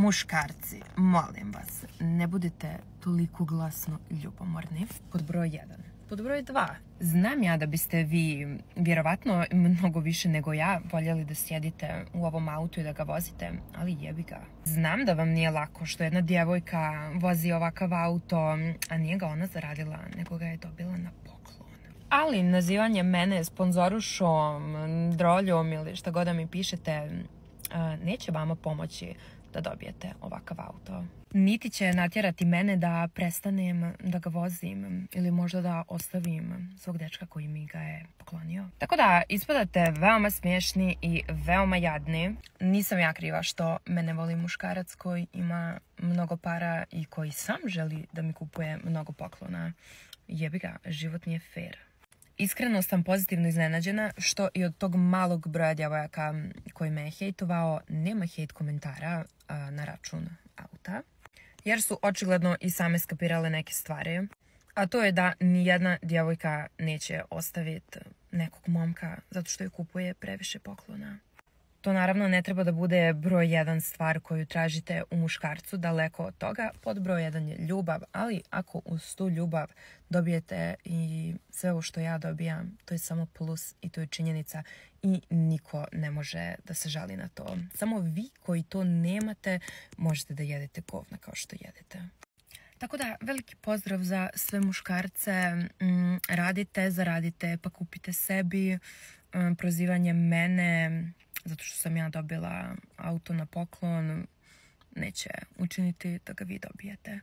Muškarci, molim vas, ne budite toliko glasno ljubomorni. Pod broj 1. Pod broj 2. Znam ja da biste vi, vjerovatno mnogo više nego ja, voljeli da sjedite u ovom autu i da ga vozite, ali jebi ga. Znam da vam nije lako što jedna djevojka vozi ovakav auto, a nije ga ona zaradila, nego ga je dobila na poklon. Ali nazivanje mene sponzorušom, droljom ili šta god da mi pišete, neće vama pomoći da dobijete ovakav auto. Niti će natjerati mene da prestanem da ga vozim ili možda da ostavim svog dečka koji mi ga je poklonio. Tako da ispadate veoma smiješni i veoma jadni. Nisam ja kriva što mene voli muškarac koji ima mnogo para i koji sam želi da mi kupuje mnogo poklona. Jebi ga, život nije fair. Iskreno sam pozitivno iznenađena što i od tog malog broja djevojaka koji me je hejtovao nema hejt komentara na račun auta. Jer su očigledno i same skapirale neke stvari. A to je da nijedna djevojka neće ostaviti nekog momka zato što joj kupuje previše poklona. To naravno ne treba da bude broj 1 stvar koju tražite u muškarcu, daleko od toga. Pod broj 1 je ljubav, ali ako uz tu ljubav dobijete i sve ovo što ja dobijam, to je samo plus i to je činjenica i niko ne može da se žali na to. Samo vi koji to nemate možete da jedete govna kao što jedete. Tako da, veliki pozdrav za sve muškarce. Radite, zaradite, pa kupite sebi. Prozivanje mene zato što sam ja dobila auto na poklon neće učiniti da ga vi dobijete.